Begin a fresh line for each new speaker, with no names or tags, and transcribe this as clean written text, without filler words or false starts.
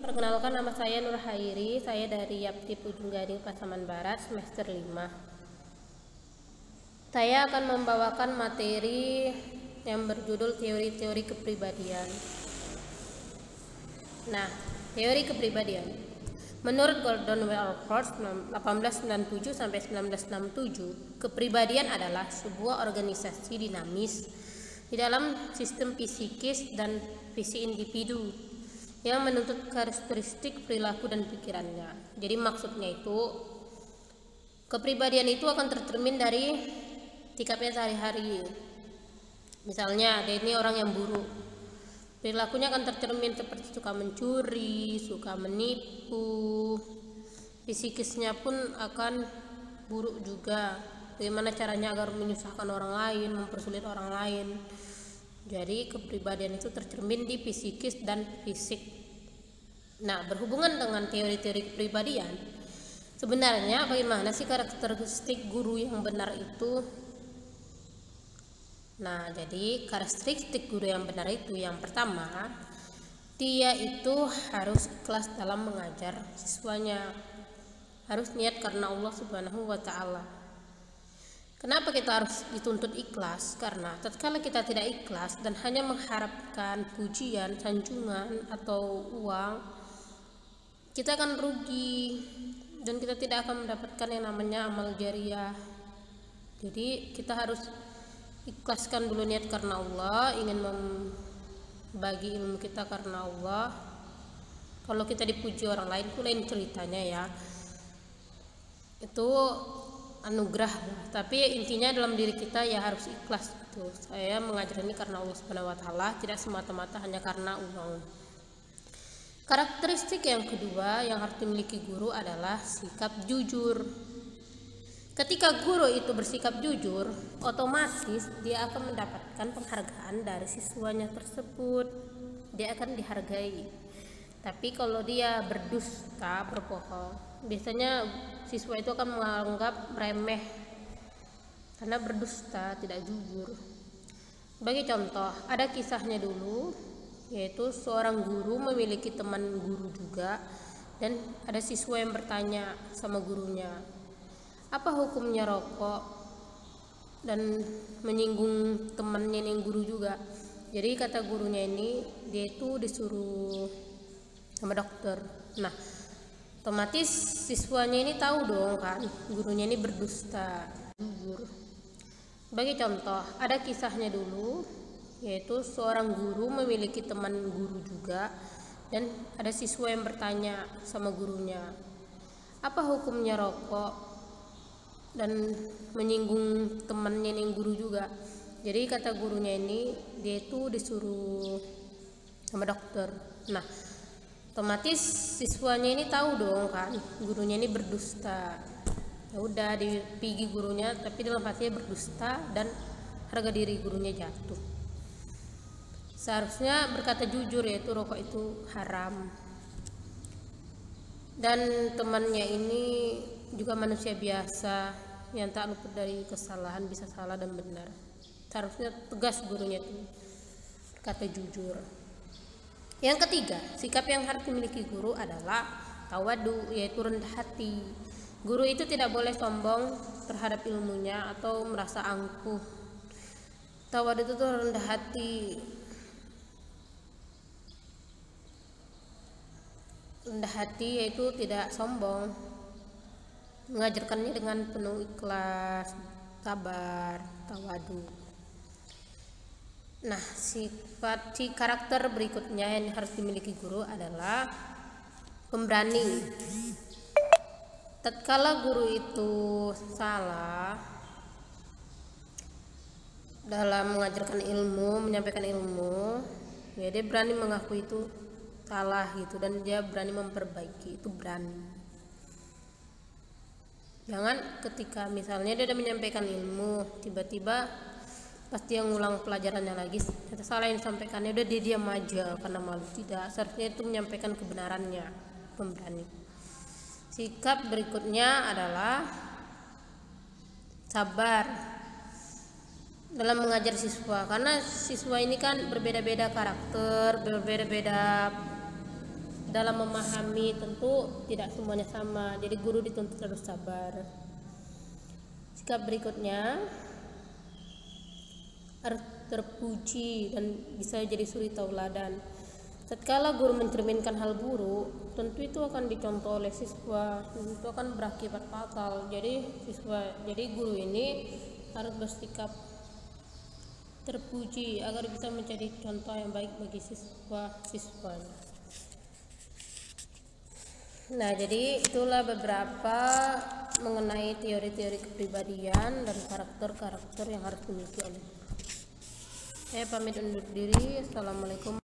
Perkenalkan, nama saya Nur Hairi, saya dari Yapti Ujung Gading Pasaman Barat, semester 5. Saya akan membawakan materi yang berjudul teori-teori kepribadian. Nah, teori kepribadian. Menurut Gordon Welford 1897 sampai 1967, kepribadian adalah sebuah organisasi dinamis di dalam sistem psikis dan visi individu yang menuntut karakteristik perilaku dan pikirannya. Jadi maksudnya itu, kepribadian itu akan tercermin dari sikapnya sehari-hari. Misalnya dia ini orang yang buruk, perilakunya akan tercermin seperti suka mencuri, suka menipu. Psikisnya pun akan buruk juga. Bagaimana caranya agar menyusahkan orang lain, mempersulit orang lain. Jadi kepribadian itu tercermin di psikis dan fisik. Nah, berhubungan dengan teori-teori kepribadian, sebenarnya bagaimana sih karakteristik guru yang benar itu? Nah, jadi karakteristik guru yang benar itu, yang pertama, dia itu harus ikhlas dalam mengajar siswanya, harus niat karena Allah Subhanahu wa Ta'ala. Kenapa kita harus dituntut ikhlas? Karena tatkala kita tidak ikhlas dan hanya mengharapkan pujian, sanjungan, atau uang, kita akan rugi dan kita tidak akan mendapatkan yang namanya amal jariah. Jadi kita harus ikhlaskan dulu niat karena Allah, ingin membagi ilmu kita karena Allah. Kalau kita dipuji orang lain itu lain ceritanya ya, itu anugerah, tapi intinya dalam diri kita ya harus ikhlas gitu. Saya mengajar ini karena Allah Subhanahu wa Ta'ala, tidak semata-mata hanya karena uang. Karakteristik yang kedua yang harus dimiliki guru adalah sikap jujur. Ketika guru itu bersikap jujur, otomatis dia akan mendapatkan penghargaan dari siswanya tersebut. Dia akan dihargai. Tapi kalau dia berdusta, berbohong, biasanya siswa itu akan menganggap remeh karena berdusta, tidak jujur. Bagi contoh, ada kisahnya dulu, yaitu seorang guru memiliki teman guru juga, dan ada siswa yang bertanya sama gurunya, apa hukumnya rokok, dan menyinggung temannya yang guru juga. Jadi kata gurunya ini, dia itu disuruh sama dokter. Nah, otomatis siswanya ini tahu dong kan, gurunya ini berdusta, jujur. Bagi contoh, ada kisahnya dulu, yaitu seorang guru memiliki teman guru juga, dan ada siswa yang bertanya sama gurunya, apa hukumnya rokok, dan menyinggung temannya yang guru juga. Jadi kata gurunya ini, dia itu disuruh sama dokter. Nah, otomatis siswanya ini tahu dong kan, gurunya ini berdusta. Ya udah, dipigi gurunya, tapi dalam hatinya berdusta dan harga diri gurunya jatuh. Seharusnya berkata jujur, yaitu rokok itu haram. Dan temannya ini juga manusia biasa yang tak luput dari kesalahan, bisa salah dan benar. Seharusnya tegas gurunya itu, berkata jujur. Yang ketiga, sikap yang harus dimiliki guru adalah tawadu, yaitu rendah hati. Guru itu tidak boleh sombong terhadap ilmunya atau merasa angkuh. Tawadu itu rendah hati. Rendah hati yaitu tidak sombong, mengajarkannya dengan penuh ikhlas, sabar, tawadu. Nah, sifat karakter berikutnya yang harus dimiliki guru adalah pemberani. Tatkala guru itu salah dalam mengajarkan ilmu, menyampaikan ilmu, ya dia berani mengaku itu salah gitu, dan dia berani memperbaiki, itu berani. Jangan ketika misalnya dia udah menyampaikan ilmu, tiba-tiba pas dia ngulang pelajarannya lagi, ternyata salah yang disampaikannya, udah dia diam aja karena malu. Tidak, seharusnya itu menyampaikan kebenarannya, pemberani. Sikap berikutnya adalah sabar dalam mengajar siswa, karena siswa ini kan berbeda-beda karakter, berbeda-beda dalam memahami tentu tidak semuanya sama, jadi guru dituntut harus sabar. Sikap berikutnya harus terpuji dan bisa jadi suri tauladan. Tatkala guru mencerminkan hal buruk, tentu itu akan dicontoh oleh siswa, tentu akan berakibat fatal. Jadi guru ini harus bersikap terpuji agar bisa menjadi contoh yang baik bagi siswa-siswanya. Nah, jadi itulah beberapa mengenai teori-teori kepribadian dan karakter-karakter yang harus dimiliki oleh. Saya pamit undur diri. Assalamualaikum.